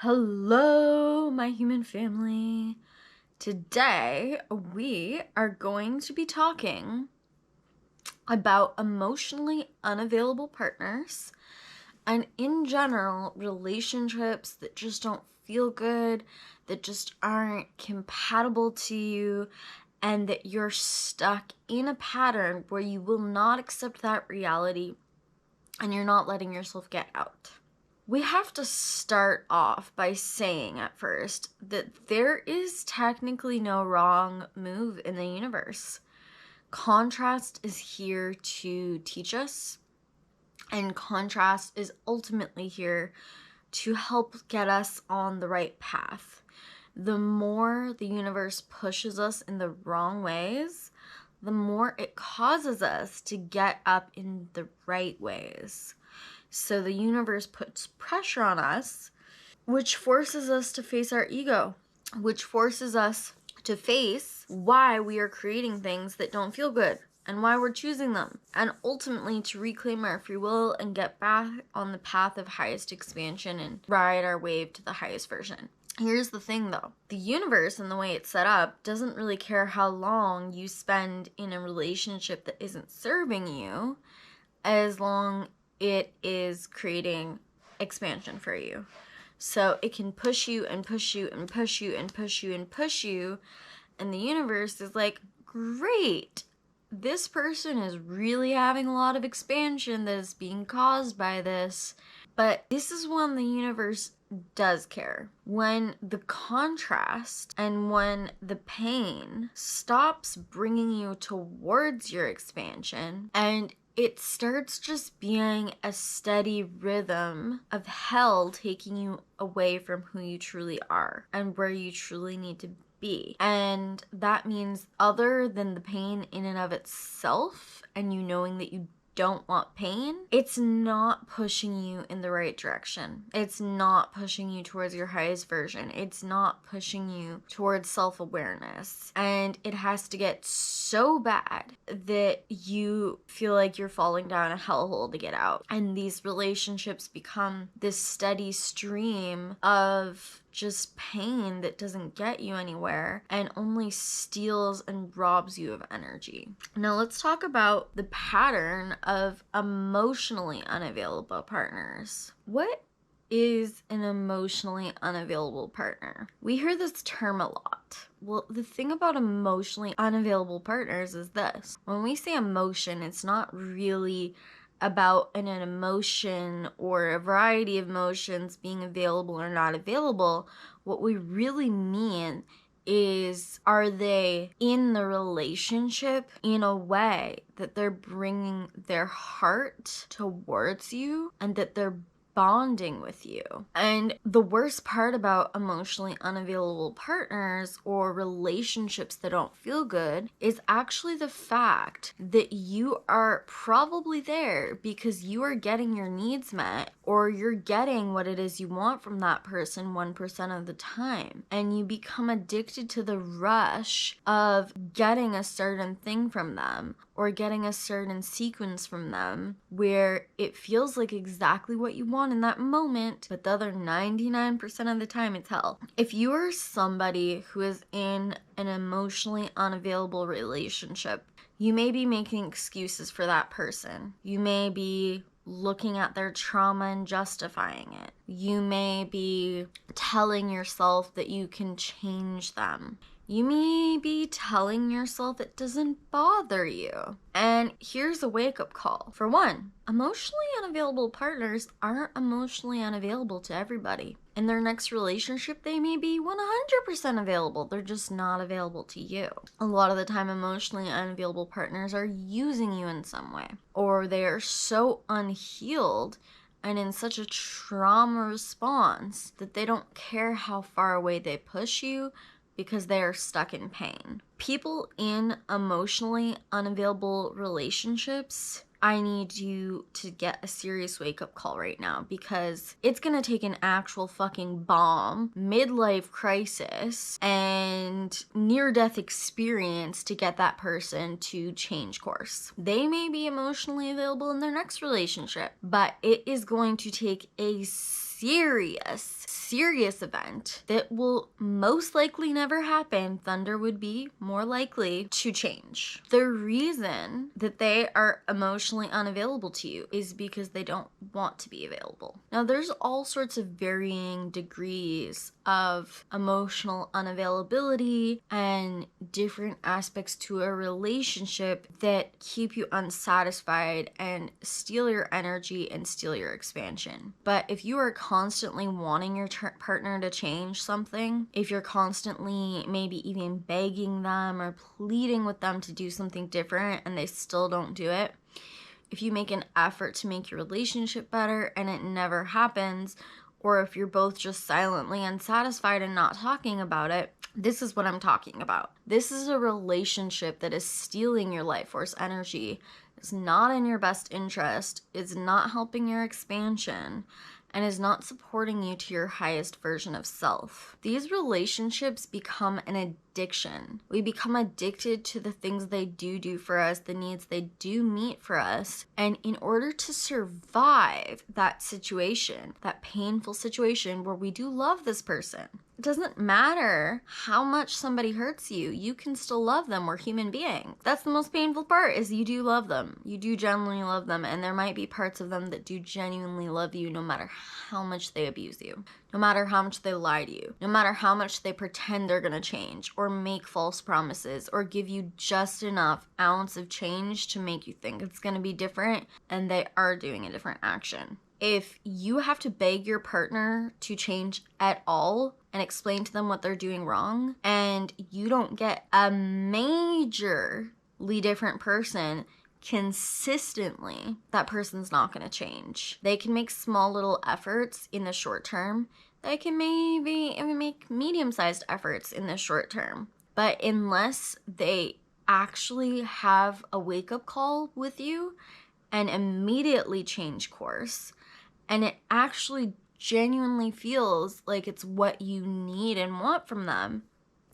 Hello, my human family. Today, we are going to be talking about emotionally unavailable partners and, in general, relationships that just don't feel good, that just aren't compatible to you, and that you're stuck in a pattern where you will not accept that reality and you're not letting yourself get out. We have to start off by saying at first that there is technically no wrong move in the universe. Contrast is here to teach us, and contrast is ultimately here to help get us on the right path. The more the universe pushes us in the wrong ways, the more it causes us to get up in the right ways. So the universe puts pressure on us, which forces us to face our ego, which forces us to face why we are creating things that don't feel good and why we're choosing them, and ultimately to reclaim our free will and get back on the path of highest expansion and ride our wave to the highest version. Here's the thing though, the universe and the way it's set up doesn't really care how long you spend in a relationship that isn't serving you, as long it is creating expansion for you. So it can push you and push you and push you and push you and push you. And the universe is like, great, this person is really having a lot of expansion that is being caused by this. But this is when the universe does care. When the contrast and when the pain stops bringing you towards your expansion and it starts just being a steady rhythm of hell taking you away from who you truly are and where you truly need to be. And that means, other than the pain in and of itself and you knowing that you don't want pain, it's not pushing you in the right direction. It's not pushing you towards your highest version. It's not pushing you towards self-awareness. And it has to get so bad that you feel like you're falling down a hellhole to get out. And these relationships become this steady stream of just pain that doesn't get you anywhere and only steals and robs you of energy. Now let's talk about the pattern of emotionally unavailable partners. What is an emotionally unavailable partner? We hear this term a lot. Well, the thing about emotionally unavailable partners is this. When we say emotion, it's not really about an emotion or a variety of emotions being available or not available. What we really mean is, are they in the relationship in a way that they're bringing their heart towards you and that they're bonding with you? And the worst part about emotionally unavailable partners or relationships that don't feel good is actually the fact that you are probably there because you are getting your needs met, or you're getting what it is you want from that person 1% of the time, and you become addicted to the rush of getting a certain thing from them or getting a certain sequence from them where it feels like exactly what you want in that moment, but the other 99% of the time it's hell. If you are somebody who is in an emotionally unavailable relationship, you may be making excuses for that person. You may be looking at their trauma and justifying it. You may be telling yourself that you can change them. You may be telling yourself it doesn't bother you. And here's a wake-up call. For one, emotionally unavailable partners aren't emotionally unavailable to everybody. In their next relationship, they may be 100% available. They're just not available to you. A lot of the time, emotionally unavailable partners are using you in some way, or they are so unhealed and in such a trauma response that they don't care how far away they push you, because they are stuck in pain. People in emotionally unavailable relationships, I need you to get a serious wake-up call right now, because it's gonna take an actual fucking bomb, midlife crisis, and near-death experience to get that person to change course. They may be emotionally available in their next relationship, but it is going to take a serious event that will most likely never happen, thunder would be more likely to change. The reason that they are emotionally unavailable to you is because they don't want to be available. Now, there's all sorts of varying degrees of emotional unavailability and different aspects to a relationship that keep you unsatisfied and steal your energy and steal your expansion. But if you are constantly wanting your partner to change something, if you're constantly maybe even begging them or pleading with them to do something different and they still don't do it, if you make an effort to make your relationship better and it never happens, or if you're both just silently unsatisfied and not talking about it, this is what I'm talking about. This is a relationship that is stealing your life force energy. It's not in your best interest. It's not helping your expansion and is not supporting you to your highest version of self. These relationships become an addiction. We become addicted to the things they do for us, the needs they do meet for us. And in order to survive that situation, that painful situation where we do love this person, it doesn't matter how much somebody hurts you, you can still love them. We're human beings. That's the most painful part, is you do love them. You do genuinely love them, and there might be parts of them that do genuinely love you no matter how much they abuse you, no matter how much they lie to you, no matter how much they pretend they're gonna change or make false promises or give you just enough ounce of change to make you think it's gonna be different, and they are doing a different action. If you have to beg your partner to change at all and explain to them what they're doing wrong, and you don't get a majorly different person consistently, that person's not going to change. They can make small little efforts in the short term. They can maybe even make medium-sized efforts in the short term. But unless they actually have a wake-up call with you and immediately change course, and it actually genuinely feels like it's what you need and want from them,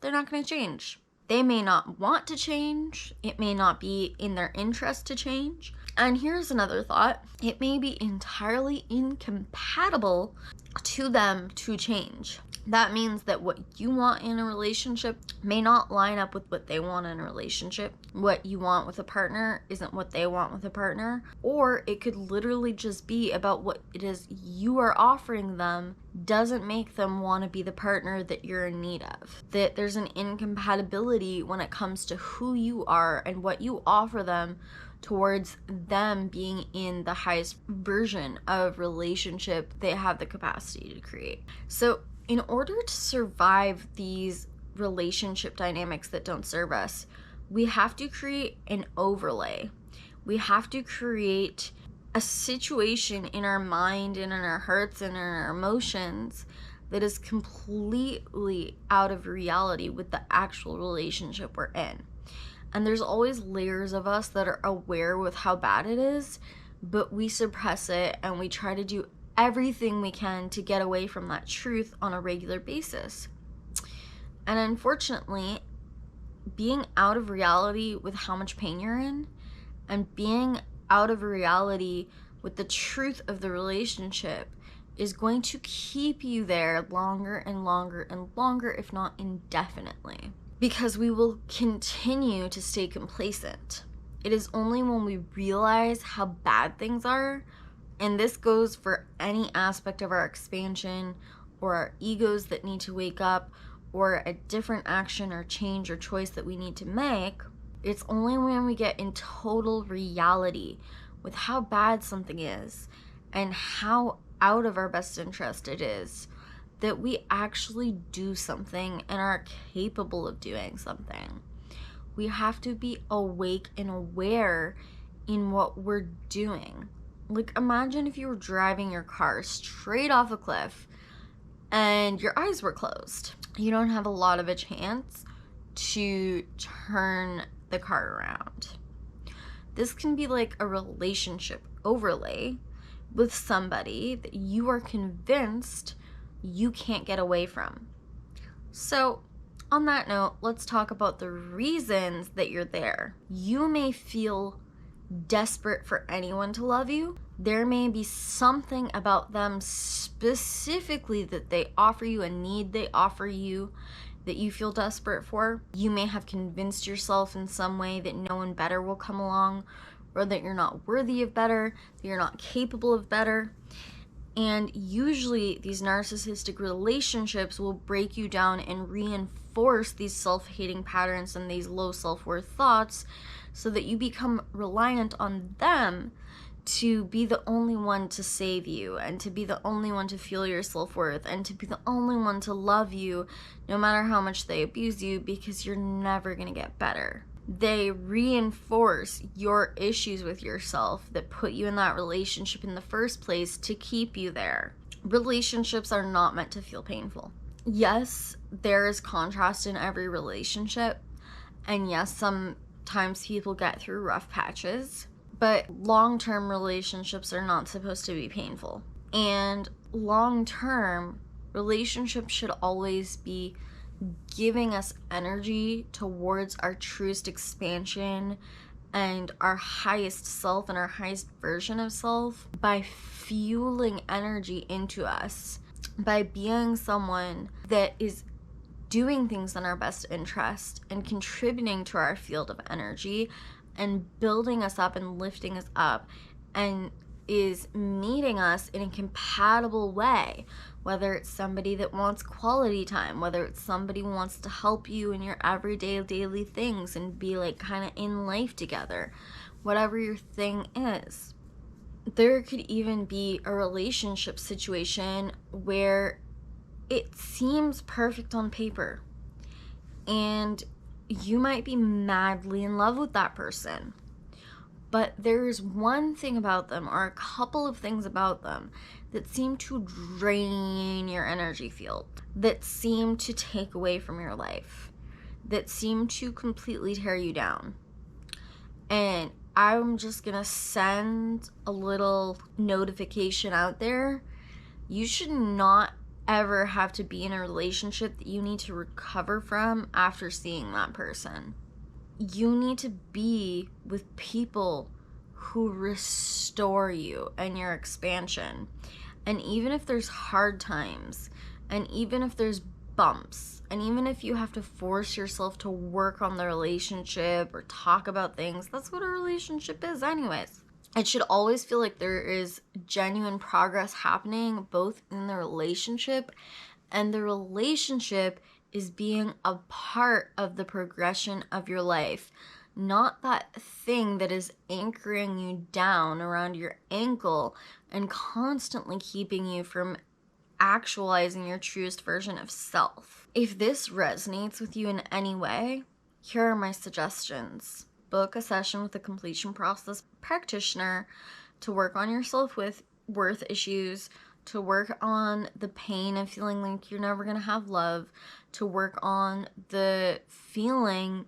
they're not going to change. They may not want to change. It may not be in their interest to change. And here's another thought. It may be entirely incompatible to them to change. That means that what you want in a relationship may not line up with what they want in a relationship. What you want with a partner isn't what they want with a partner. Or it could literally just be about what it is you are offering them doesn't make them want to be the partner that you're in need of. That there's an incompatibility when it comes to who you are and what you offer them towards them being in the highest version of relationship they have the capacity to create. So in order to survive these relationship dynamics that don't serve us, we have to create an overlay. We have to create a situation in our mind and in our hearts and in our emotions that is completely out of reality with the actual relationship we're in. And there's always layers of us that are aware with how bad it is, but we suppress it and we try to do everything we can to get away from that truth on a regular basis. And unfortunately, being out of reality with how much pain you're in and being out of reality with the truth of the relationship is going to keep you there longer and longer and longer, if not indefinitely, because we will continue to stay complacent. It is only when we realize how bad things are, and this goes for any aspect of our expansion or our egos that need to wake up or a different action or change or choice that we need to make, it's only when we get in total reality with how bad something is and how out of our best interest it is that we actually do something and are capable of doing something. We have to be awake and aware in what we're doing. Like, imagine if you were driving your car straight off a cliff and your eyes were closed. You don't have a lot of a chance to turn the car around. This can be like a relationship overlay with somebody that you are convinced you can't get away from. So, on that note, let's talk about the reasons that you're there. You may feel desperate for anyone to love you. There may be something about them specifically that they offer you, a need they offer you, that you feel desperate for. You may have convinced yourself in some way that no one better will come along, or that you're not worthy of better, that you're not capable of better. And usually these narcissistic relationships will break you down and reinforce these self-hating patterns and these low self-worth thoughts so that you become reliant on them to be the only one to save you, and to be the only one to feel your self-worth, and to be the only one to love you no matter how much they abuse you, because you're never going to get better. They reinforce your issues with yourself that put you in that relationship in the first place to keep you there. Relationships are not meant to feel painful. Yes, there is contrast in every relationship, and yes, sometimes people get through rough patches, but long-term relationships are not supposed to be painful. And long-term relationships should always be giving us energy towards our truest expansion and our highest self and our highest version of self by fueling energy into us, by being someone that is doing things in our best interest and contributing to our field of energy and building us up and lifting us up, and is meeting us in a compatible way, whether it's somebody that wants quality time, whether it's somebody who wants to help you in your everyday daily things and be like kind of in life together, whatever your thing is. There could even be a relationship situation where it seems perfect on paper and you might be madly in love with that person, but there's one thing about them or a couple of things about them that seem to drain your energy field, that seem to take away from your life, that seem to completely tear you down. And I'm just gonna send a little notification out there. You should not ever have to be in a relationship that you need to recover from after seeing that person. You need to be with people who restore you and your expansion. And even if there's hard times, and even if there's bumps, and even if you have to force yourself to work on the relationship or talk about things, that's what a relationship is anyways. It should always feel like there is genuine progress happening both in the relationship, and the relationship is being a part of the progression of your life, not that thing that is anchoring you down around your ankle and constantly keeping you from actualizing your truest version of self. If this resonates with you in any way, here are my suggestions. Book a session with a completion process practitioner to work on your self-worth issues, to work on the pain of feeling like you're never going to have love, to work on the feelings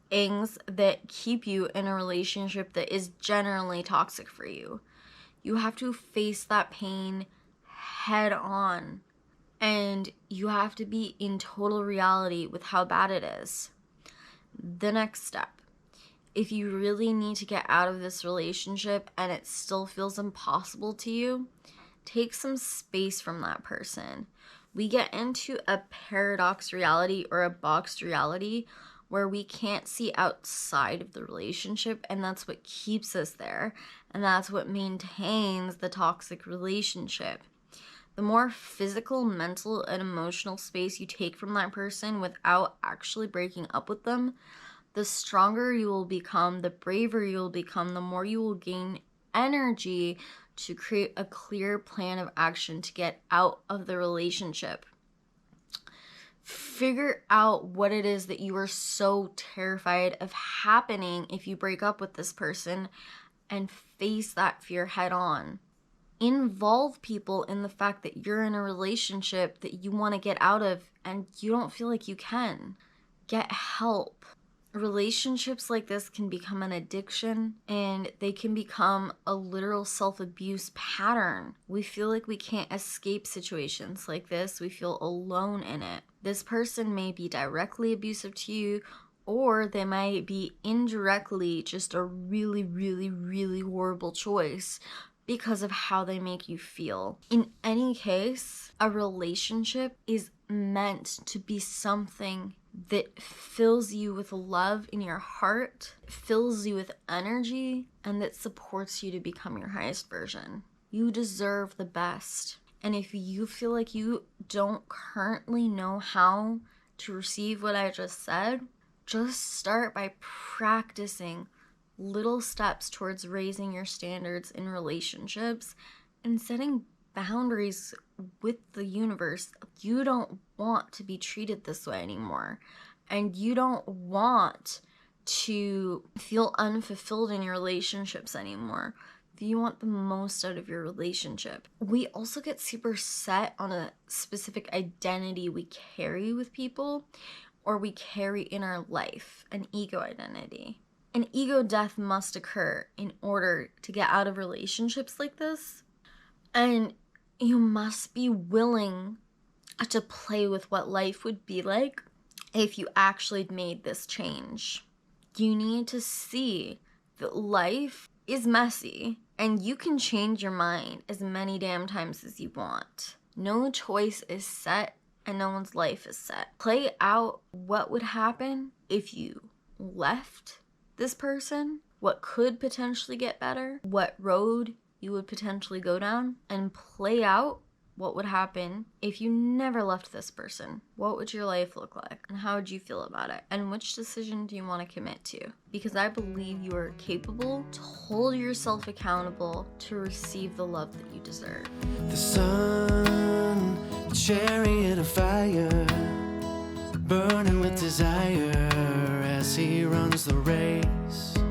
that keep you in a relationship that is generally toxic for you. You have to face that pain head on, and you have to be in total reality with how bad it is. The next step, if you really need to get out of this relationship and it still feels impossible to you, take some space from that person. We get into a paradox reality or a boxed reality where we can't see outside of the relationship, and that's what keeps us there, and that's what maintains the toxic relationship. The more physical, mental, and emotional space you take from that person without actually breaking up with them, the stronger you will become, the braver you will become, the more you will gain energy to create a clear plan of action to get out of the relationship. Figure out what it is that you are so terrified of happening if you break up with this person, and face that fear head on. Involve people in the fact that you're in a relationship that you want to get out of and you don't feel like you can. Get help. Relationships like this can become an addiction, and they can become a literal self-abuse pattern. We feel like we can't escape situations like this. We feel alone in it. This person may be directly abusive to you, or they might be indirectly just a really, really, really horrible choice because of how they make you feel. In any case, a relationship is meant to be something that fills you with love in your heart, fills you with energy, and that supports you to become your highest version. You deserve the best. And if you feel like you don't currently know how to receive what I just said, just start by practicing little steps towards raising your standards in relationships and setting boundaries with the universe. You don't want to be treated this way anymore, and you don't want to feel unfulfilled in your relationships anymore. You want the most out of your relationship. We also get super set on a specific identity we carry with people or we carry in our life, an ego identity. An ego death must occur in order to get out of relationships like this. And you must be willing to play with what life would be like if you actually made this change. You need to see that life is messy and you can change your mind as many damn times as you want. No choice is set and no one's life is set. Play out what would happen if you left this person, what could potentially get better, what road you would potentially go down, and play out what would happen if you never left this person. What would your life look like? And how would you feel about it? And which decision do you want to commit to? Because I believe you are capable to hold yourself accountable to receive the love that you deserve. The sun, chariot of fire, burning with desire as he runs the race.